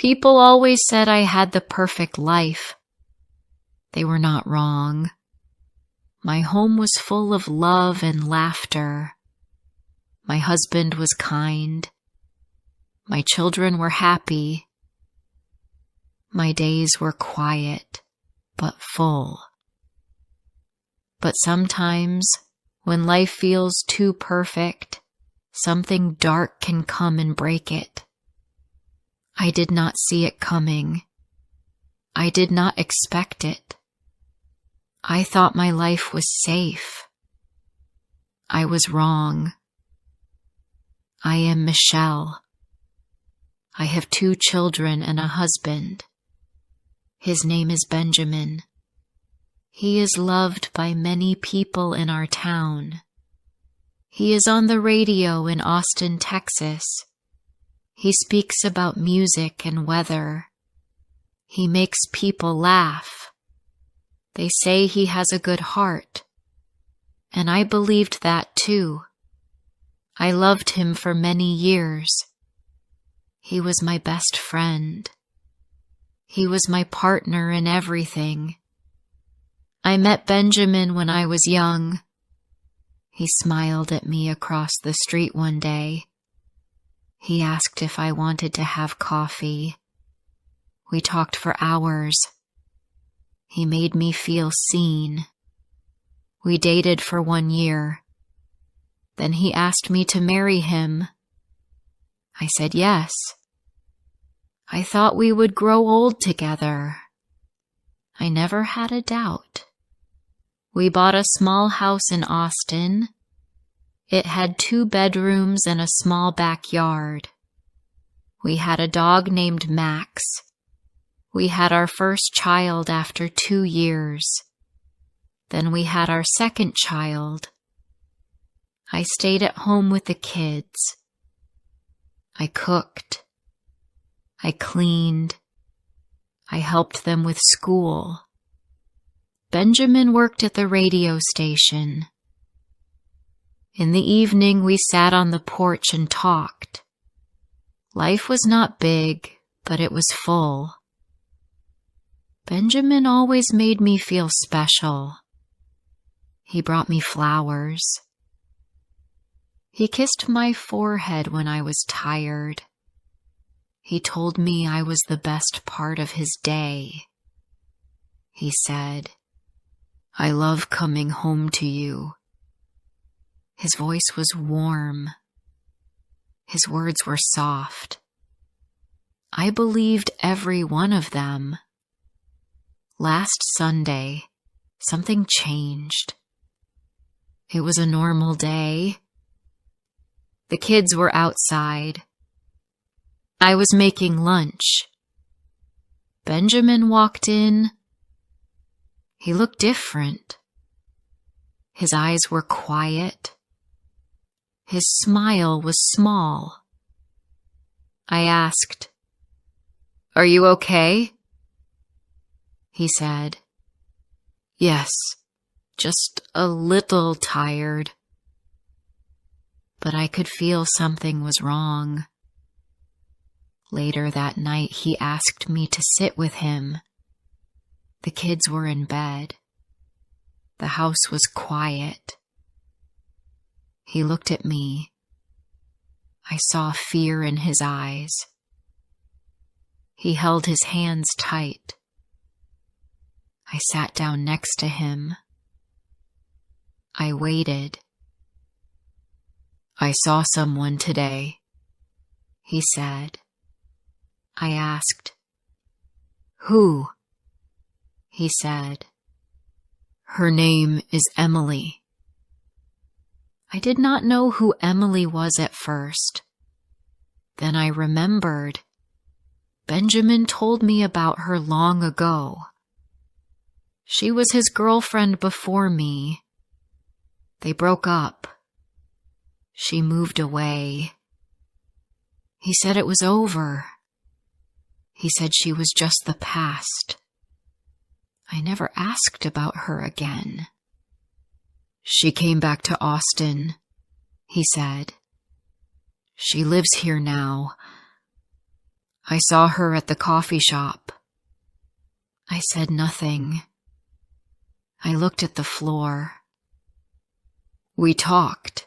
People always said I had the perfect life. They were not wrong. My home was full of love and laughter. My husband was kind. My children were happy. My days were quiet, but full. But sometimes, when life feels too perfect, something dark can come and break it. I did not see it coming. I did not expect it. I thought my life was safe. I was wrong. I am Michelle. I have 2 children and a husband. His name is Benjamin. He is loved by many people in our town. He is on the radio in Austin, Texas. He speaks about music and weather. He makes people laugh. They say he has a good heart. And I believed that too. I loved him for many years. He was my best friend. He was my partner in everything. I met Benjamin when I was young. He smiled at me across the street one day. He asked if I wanted to have coffee. We talked for hours. He made me feel seen. We dated for 1 year. Then he asked me to marry him. I said yes. I thought we would grow old together. I never had a doubt. We bought a small house in Austin. It had 2 bedrooms and a small backyard. We had a dog named Max. We had our first child after 2 years. Then we had our second child. I stayed at home with the kids. I cooked. I cleaned. I helped them with school. Benjamin worked at the radio station. In the evening, we sat on the porch and talked. Life was not big, but it was full. Benjamin always made me feel special. He brought me flowers. He kissed my forehead when I was tired. He told me I was the best part of his day. He said, "I love coming home to you." His voice was warm. His words were soft. I believed every one of them. Last Sunday, something changed. It was a normal day. The kids were outside. I was making lunch. Benjamin walked in. He looked different. His eyes were quiet. His smile was small. I asked, "Are you okay?" He said, "Yes, just a little tired." But I could feel something was wrong. Later that night, he asked me to sit with him. The kids were in bed. The house was quiet. He looked at me. I saw fear in his eyes. He held his hands tight. I sat down next to him. I waited. "I saw someone today," he said. I asked, "Who?" He said, "Her name is Emily." I did not know who Emily was at first. Then I remembered. Benjamin told me about her long ago. She was his girlfriend before me. They broke up. She moved away. He said it was over. He said she was just the past. I never asked about her again. "She came back to Austin," he said. "She lives here now. I saw her at the coffee shop. I said nothing. I looked at the floor. We talked,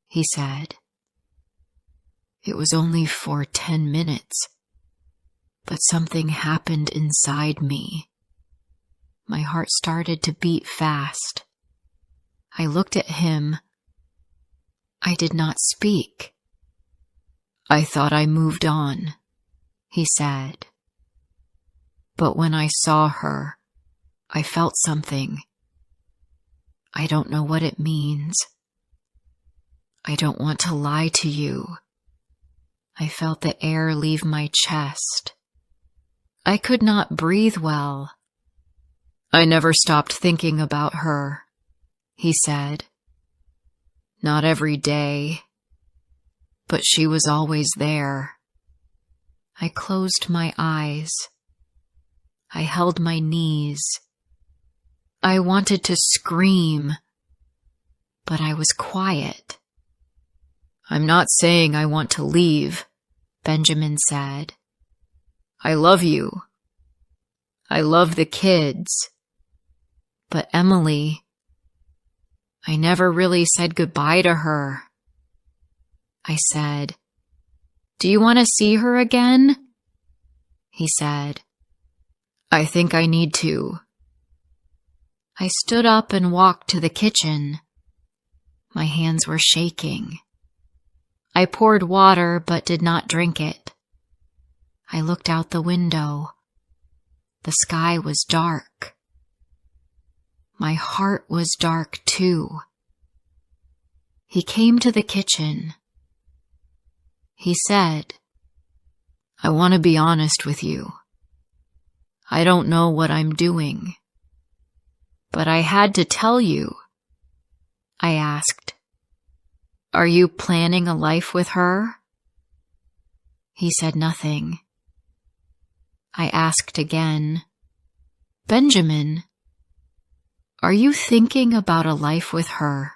he said. It was only for 10 minutes, but something happened inside me. My heart started to beat fast. I looked at him. I did not speak. I thought I moved on, he said. But when I saw her, I felt something. I don't know what it means. I don't want to lie to you. I felt the air leave my chest. I could not breathe well. I never stopped thinking about her, he said. Not every day, but she was always there. I closed my eyes. I held my knees. I wanted to scream, but I was quiet. I'm not saying I want to leave, Benjamin said. I love you. I love the kids. But Emily, I never really said goodbye to her. I said, Do you want to see her again? He said, I think I need to. I stood up and walked to the kitchen. My hands were shaking. I poured water but did not drink it. I looked out the window. The sky was dark. My heart was dark too. He came to the kitchen. He said, I want to be honest with you. I don't know what I'm doing. But I had to tell you. I asked, Are you planning a life with her? He said nothing. I asked again, Benjamin, are you thinking about a life with her?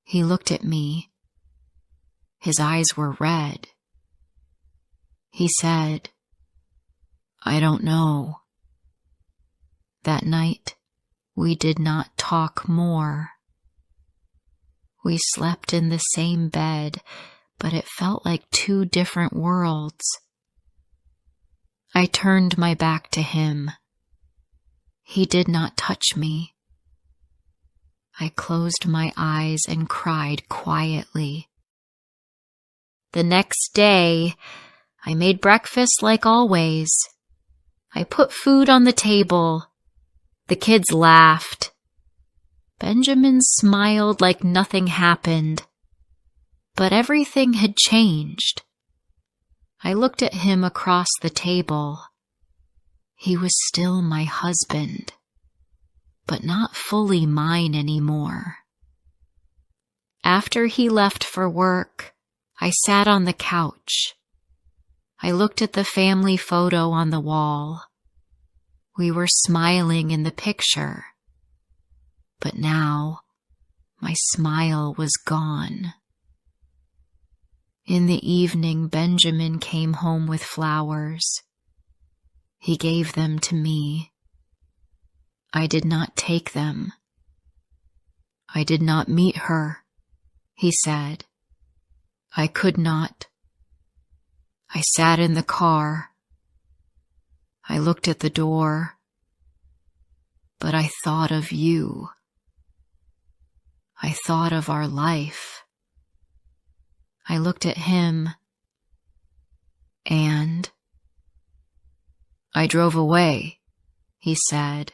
He looked at me. His eyes were red. He said, I don't know. That night, we did not talk more. We slept in the same bed, but it felt like two different worlds. I turned my back to him. He did not touch me. I closed my eyes and cried quietly. The next day, I made breakfast like always. I put food on the table. The kids laughed. Benjamin smiled like nothing happened. But everything had changed. I looked at him across the table. He was still my husband, but not fully mine anymore. After he left for work, I sat on the couch. I looked at the family photo on the wall. We were smiling in the picture, but now my smile was gone. In the evening, Benjamin came home with flowers. He gave them to me. I did not take them. I did not meet her, he said. I could not. I sat in the car. I looked at the door, but I thought of you. I thought of our life. I looked at him, and I drove away, he said.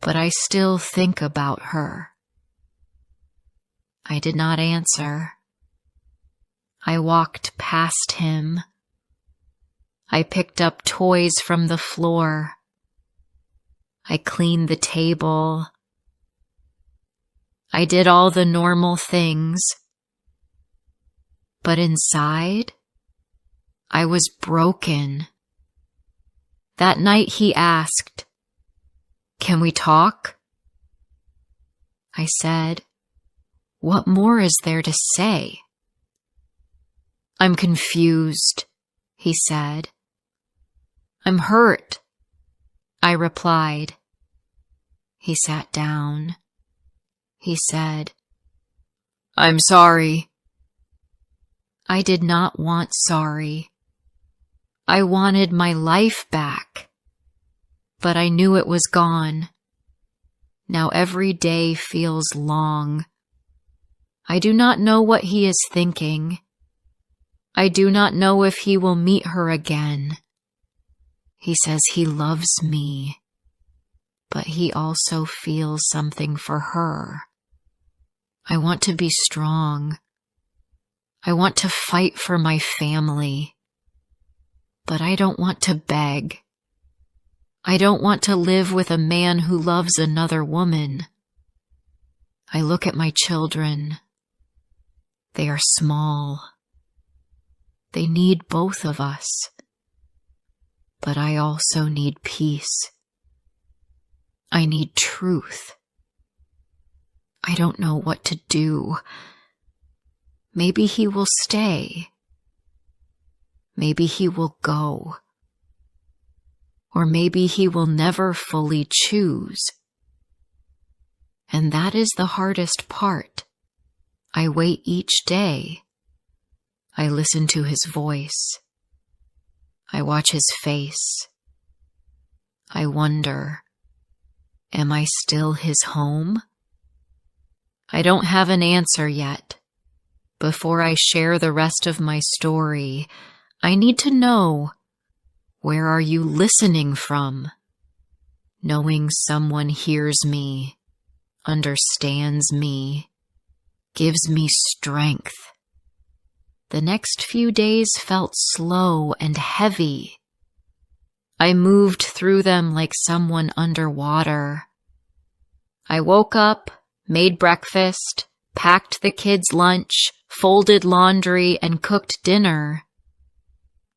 But I still think about her. I did not answer. I walked past him. I picked up toys from the floor. I cleaned the table. I did all the normal things. But inside, I was broken. That night he asked, Can we talk? I said, What more is there to say? I'm confused, he said. I'm hurt, I replied. He sat down. He said, I'm sorry. I did not want sorry. I wanted my life back, but I knew it was gone. Now every day feels long. I do not know what he is thinking. I do not know if he will meet her again. He says he loves me, but he also feels something for her. I want to be strong. I want to fight for my family, but I don't want to beg. I don't want to live with a man who loves another woman. I look at my children. They are small. They need both of us. But I also need peace. I need truth. I don't know what to do. Maybe he will stay. Maybe he will go. Or maybe he will never fully choose. And that is the hardest part. I wait each day. I listen to his voice. I watch his face. I wonder, am I still his home? I don't have an answer yet. Before I share the rest of my story, I need to know, where are you listening from? Knowing someone hears me, understands me, gives me strength. The next few days felt slow and heavy. I moved through them like someone underwater. I woke up, made breakfast, packed the kids' lunch, folded laundry, and cooked dinner.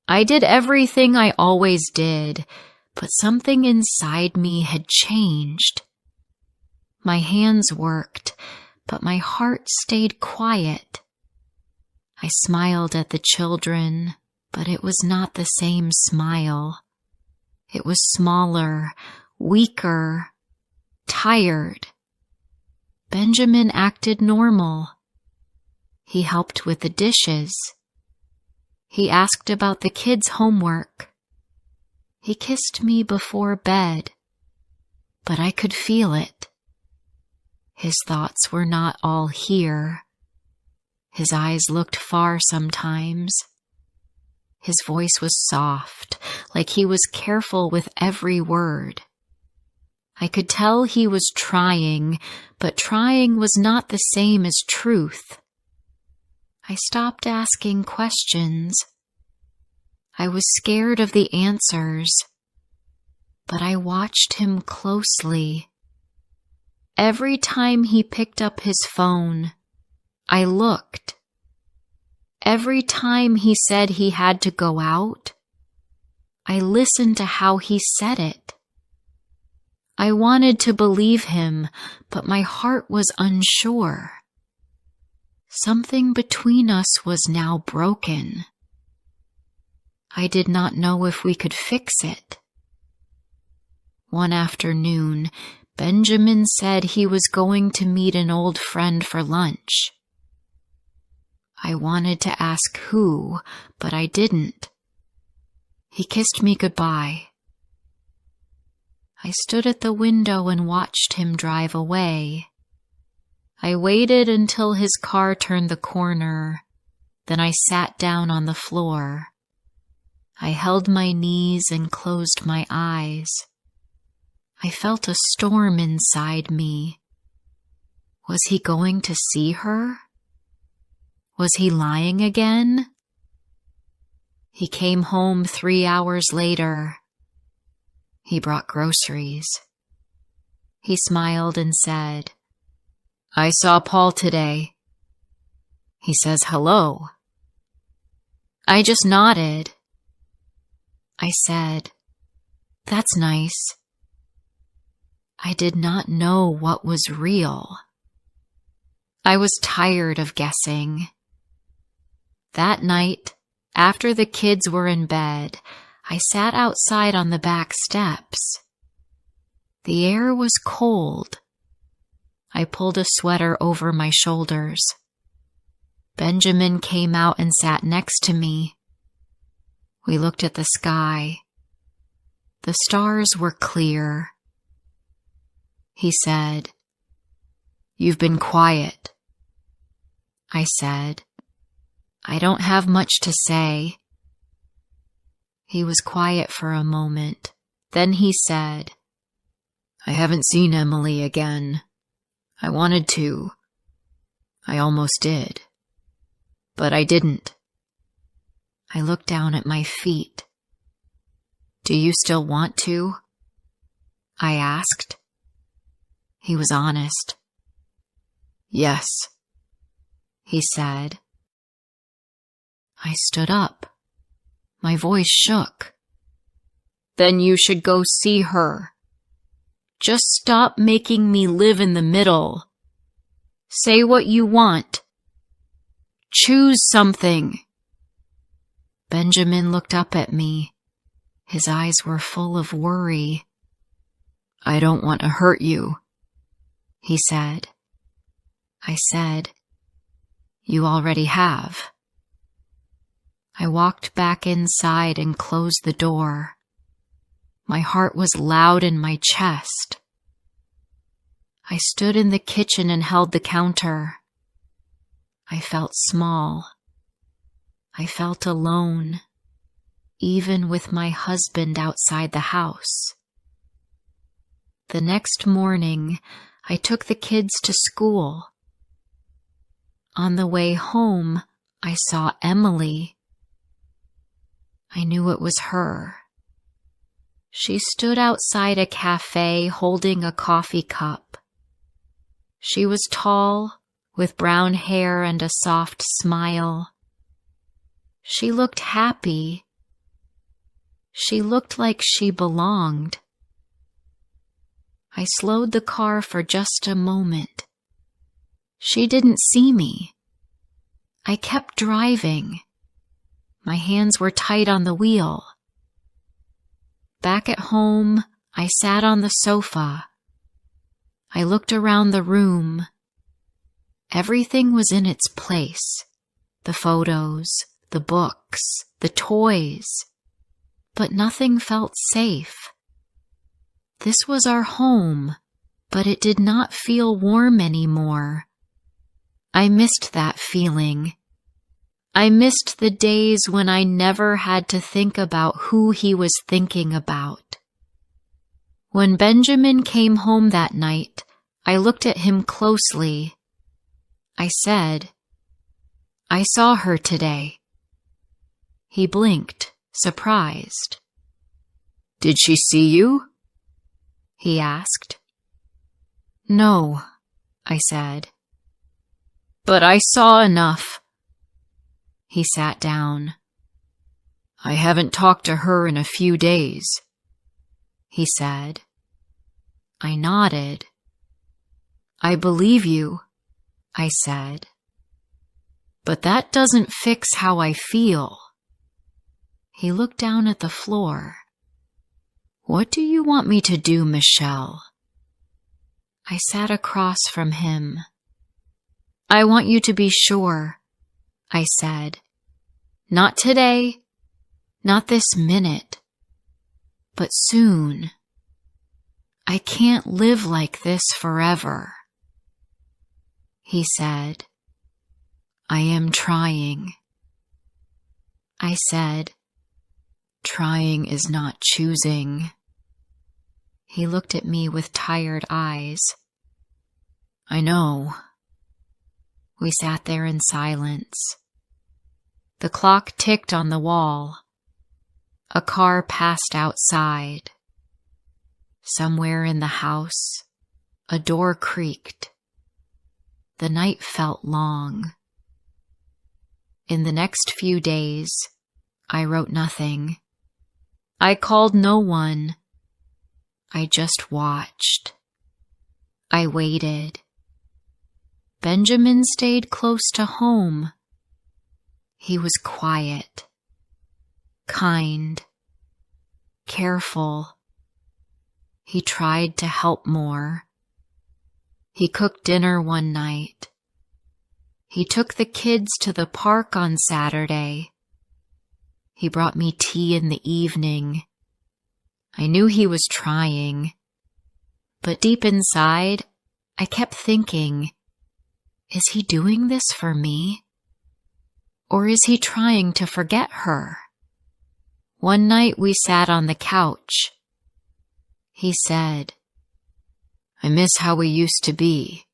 I did everything I always did, but something inside me had changed. My hands worked, but my heart stayed quiet. I smiled at the children, but it was not the same smile. It was smaller, weaker, tired. Benjamin acted normal. He helped with the dishes. He asked about the kids' homework. He kissed me before bed, but I could feel it. His thoughts were not all here. His eyes looked far sometimes. His voice was soft, like he was careful with every word. I could tell he was trying, but trying was not the same as truth. I stopped asking questions. I was scared of the answers, but I watched him closely. Every time he picked up his phone, I looked. Every time he said he had to go out, I listened to how he said it. I wanted to believe him, but my heart was unsure. Something between us was now broken. I did not know if we could fix it. One afternoon, Benjamin said he was going to meet an old friend for lunch. I wanted to ask who, but I didn't. He kissed me goodbye. I stood at the window and watched him drive away. I waited until his car turned the corner. Then I sat down on the floor. I held my knees and closed my eyes. I felt a storm inside me. Was he going to see her? Was he lying again? He came home 3 hours later. He brought groceries. He smiled and said, "I saw Paul today. He says hello." I just nodded. I said, "That's nice." I did not know what was real. I was tired of guessing. That night, after the kids were in bed, I sat outside on the back steps. The air was cold. I pulled a sweater over my shoulders. Benjamin came out and sat next to me. We looked at the sky. The stars were clear. He said, "You've been quiet." I said, "I don't have much to say." He was quiet for a moment. Then he said, "I haven't seen Emily again. I wanted to. I almost did. But I didn't." I looked down at my feet. "Do you still want to?" I asked. He was honest. "Yes," he said. I stood up. My voice shook. "Then you should go see her. Just stop making me live in the middle. Say what you want. Choose something." Benjamin looked up at me. His eyes were full of worry. "I don't want to hurt you," he said. I said, "You already have." I walked back inside and closed the door. My heart was loud in my chest. I stood in the kitchen and held the counter. I felt small. I felt alone, even with my husband outside the house. The next morning, I took the kids to school. On the way home, I saw Emily. I knew it was her. She stood outside a cafe holding a coffee cup. She was tall, with brown hair and a soft smile. She looked happy. She looked like she belonged. I slowed the car for just a moment. She didn't see me. I kept driving. My hands were tight on the wheel. Back at home, I sat on the sofa. I looked around the room. Everything was in its place. The photos, the books, the toys. But nothing felt safe. This was our home, but it did not feel warm anymore. I missed that feeling. I missed the days when I never had to think about who he was thinking about. When Benjamin came home that night, I looked at him closely. I said, "I saw her today." He blinked, surprised. "Did she see you?" he asked. "No," I said. "But I saw enough." He sat down. "I haven't talked to her in a few days," he said. I nodded. "I believe you," I said. "But that doesn't fix how I feel." He looked down at the floor. "What do you want me to do, Michelle?" I sat across from him. "I want you to be sure," I said. "Not today, not this minute, but soon. I can't live like this forever." He said, "I am trying." I said, "Trying is not choosing." He looked at me with tired eyes. "I know." We sat there in silence. The clock ticked on the wall. A car passed outside. Somewhere in the house, a door creaked. The night felt long. In the next few days, I wrote nothing. I called no one. I just watched. I waited. Benjamin stayed close to home. He was quiet, kind, careful. He tried to help more. He cooked dinner one night. He took the kids to the park on Saturday. He brought me tea in the evening. I knew he was trying, but deep inside, I kept thinking, is he doing this for me? Or is he trying to forget her? One night we sat on the couch. He said, "I miss how we used to be."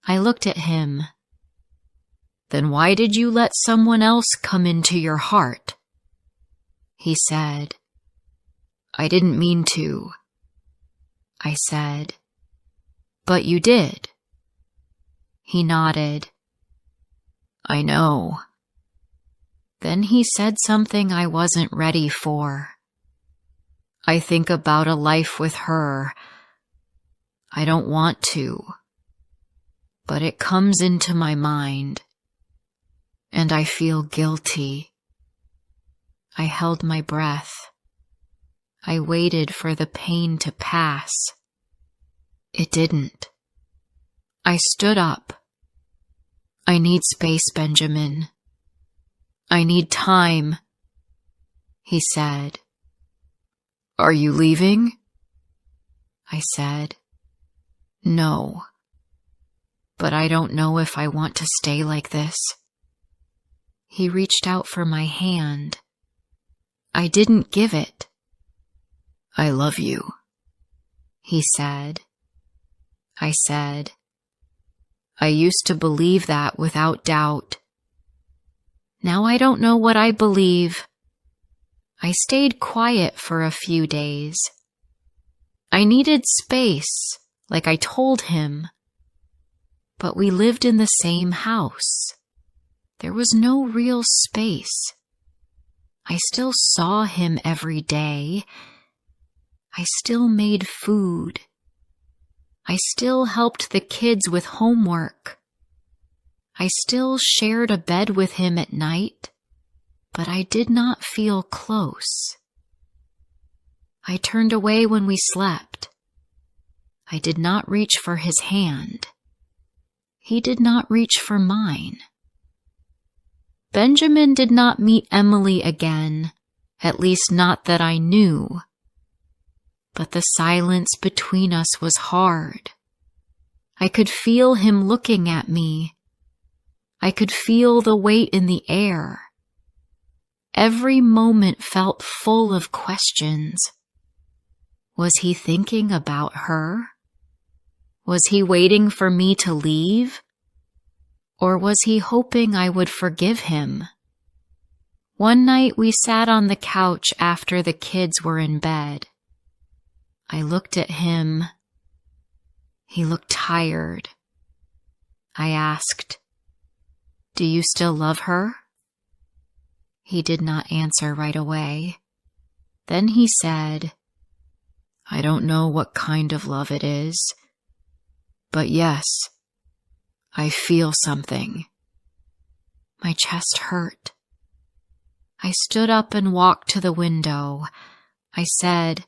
I looked at him. "Then why did you let someone else come into your heart?" He said, "I didn't mean to." I said, "But you did." He nodded. "I know." Then he said something I wasn't ready for. "I think about a life with her. I don't want to, but it comes into my mind, and I feel guilty." I held my breath. I waited for the pain to pass. It didn't. I stood up. "I need space, Benjamin. I need time." He said, "Are you leaving?" I said, "No, but I don't know if I want to stay like this." He reached out for my hand. I didn't give it. "I love you," he said. I said, "I used to believe that without doubt. Now I don't know what I believe." I stayed quiet for a few days. I needed space, like I told him. But we lived in the same house. There was no real space. I still saw him every day. I still made food. I still helped the kids with homework. I still shared a bed with him at night, but I did not feel close. I turned away when we slept. I did not reach for his hand. He did not reach for mine. Benjamin did not meet Emily again, at least not that I knew. But the silence between us was hard. I could feel him looking at me. I could feel the weight in the air. Every moment felt full of questions. Was he thinking about her? Was he waiting for me to leave? Or was he hoping I would forgive him? One night we sat on the couch after the kids were in bed. I looked at him. He looked tired. I asked, "Do you still love her?" He did not answer right away. Then he said, "I don't know what kind of love it is, but yes, I feel something." My chest hurt. I stood up and walked to the window. I said,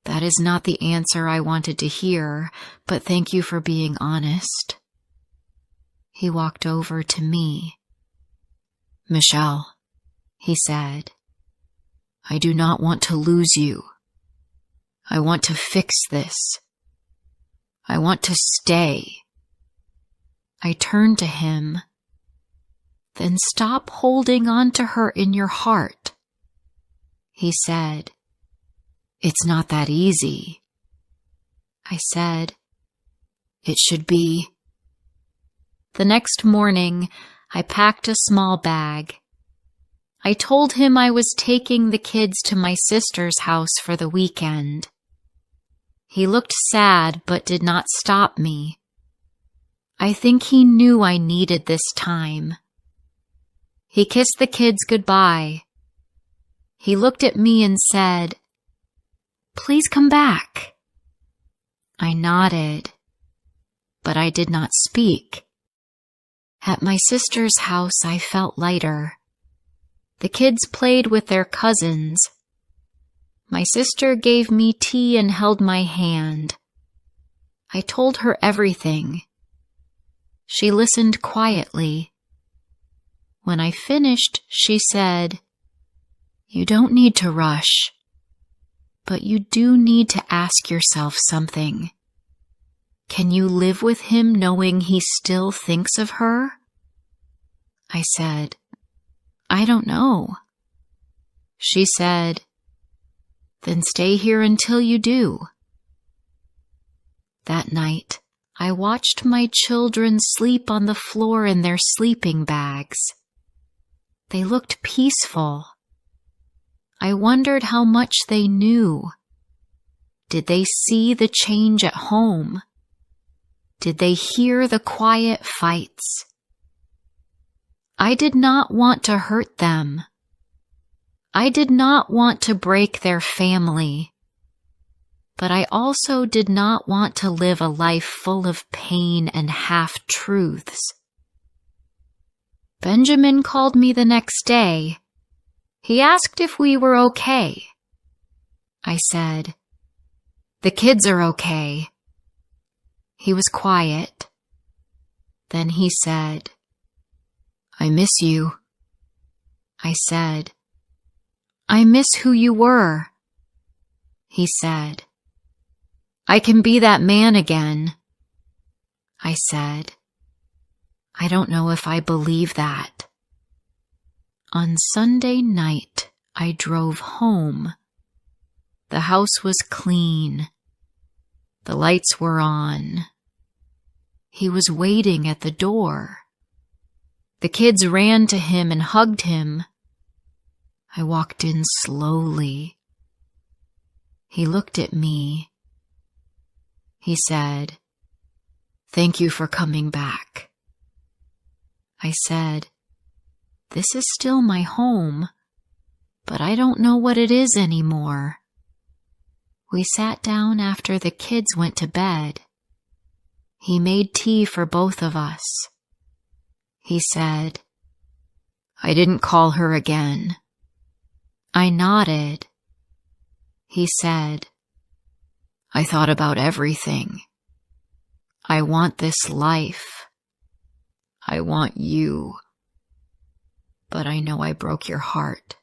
"That is not the answer I wanted to hear, but thank you for being honest." He walked over to me. "Michelle," he said, "I do not want to lose you. I want to fix this. I want to stay." I turned to him. "Then stop holding on to her in your heart." He said, "It's not that easy." I said, "It should be." The next morning, I packed a small bag. I told him I was taking the kids to my sister's house for the weekend. He looked sad but did not stop me. I think he knew I needed this time. He kissed the kids goodbye. He looked at me and said, "Please come back." I nodded, but I did not speak. At my sister's house, I felt lighter. The kids played with their cousins. My sister gave me tea and held my hand. I told her everything. She listened quietly. When I finished, she said, "You don't need to rush, but you do need to ask yourself something. Can you live with him knowing he still thinks of her?" I said, "I don't know." She said, "Then stay here until you do." That night, I watched my children sleep on the floor in their sleeping bags. They looked peaceful. I wondered how much they knew. Did they see the change at home? Did they hear the quiet fights? I did not want to hurt them. I did not want to break their family. But I also did not want to live a life full of pain and half-truths. Benjamin called me the next day. He asked if we were okay. I said, "The kids are okay." He was quiet. Then he said, "I miss you." I said, "I miss who you were." He said, "I can be that man again." I said, "I don't know if I believe that." On Sunday night, I drove home. The house was clean. The lights were on. He was waiting at the door. The kids ran to him and hugged him. I walked in slowly. He looked at me. He said, "Thank you for coming back." I said, "This is still my home, but I don't know what it is anymore." We sat down after the kids went to bed. He made tea for both of us. He said, "I didn't call her again." I nodded. He said, "I thought about everything. I want this life. I want you. But I know I broke your heart."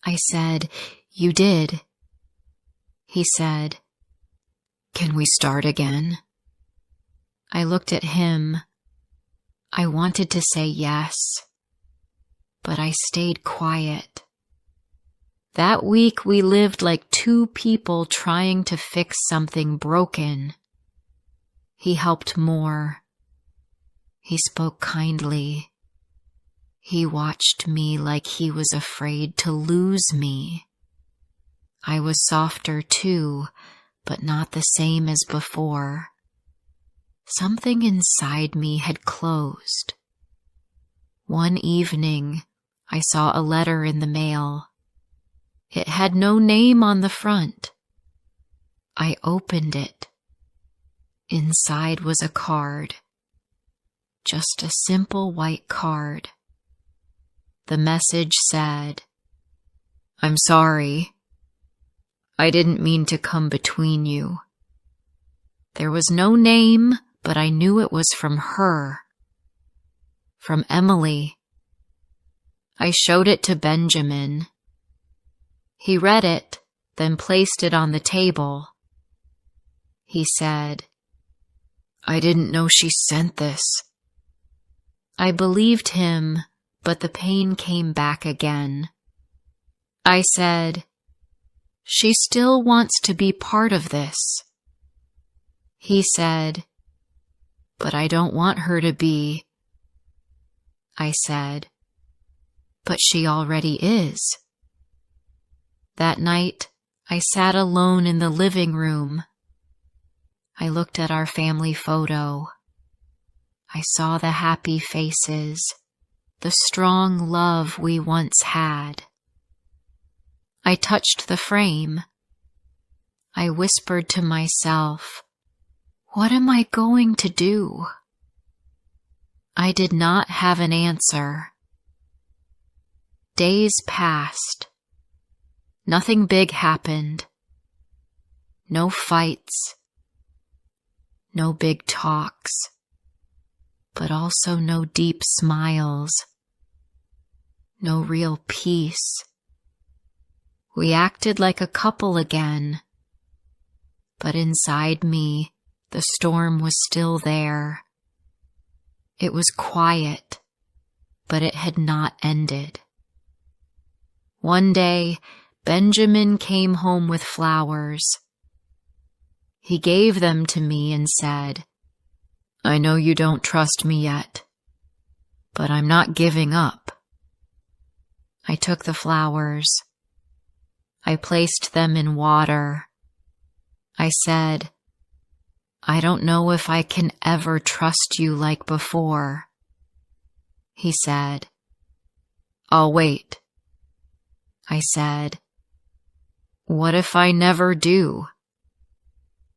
I said, "You did." He said, "Can we start again?" I looked at him. I wanted to say yes, but I stayed quiet. That week we lived like two people trying to fix something broken. He helped more. He spoke kindly. He watched me like he was afraid to lose me. I was softer too, but not the same as before. Something inside me had closed. One evening, I saw a letter in the mail. It had no name on the front. I opened it. Inside was a card. Just a simple white card. The message said, "I'm sorry. I didn't mean to come between you." There was no name, but I knew it was from her. From Emily. I showed it to Benjamin. He read it, then placed it on the table. He said, "I didn't know she sent this." I believed him, but the pain came back again. I said, "She still wants to be part of this." He said, "But I don't want her to be." I said, "But she already is." That night, I sat alone in the living room. I looked at our family photo. I saw the happy faces, the strong love we once had. I touched the frame. I whispered to myself, "What am I going to do?" I did not have an answer. Days passed. Nothing big happened. No fights. No big talks. But also no deep smiles. No real peace. We acted like a couple again. But inside me, the storm was still there. It was quiet, but it had not ended. One day, Benjamin came home with flowers. He gave them to me and said, "I know you don't trust me yet, but I'm not giving up." I took the flowers. I placed them in water. I said, "I don't know if I can ever trust you like before." He said, "I'll wait." I said, "What if I never do?"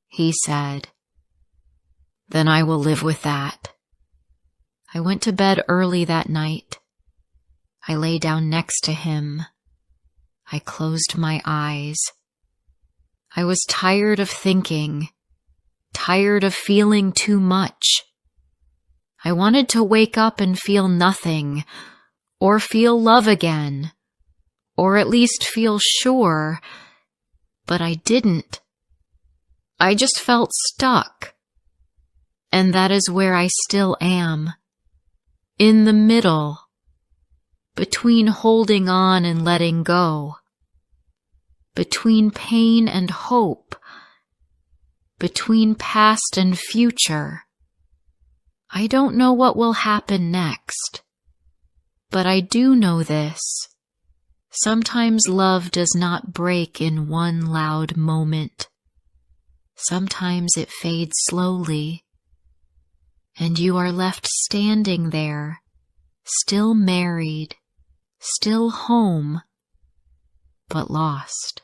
He said, "Then I will live with that." I went to bed early that night. I lay down next to him. I closed my eyes. I was tired of thinking, tired of feeling too much. I wanted to wake up and feel nothing, or feel love again, or at least feel sure, but I didn't. I just felt stuck. And that is where I still am, in the middle, between holding on and letting go, between pain and hope, between past and future. I don't know what will happen next, but I do know this. Sometimes love does not break in one loud moment. Sometimes it fades slowly, and you are left standing there, still married, still home, but lost.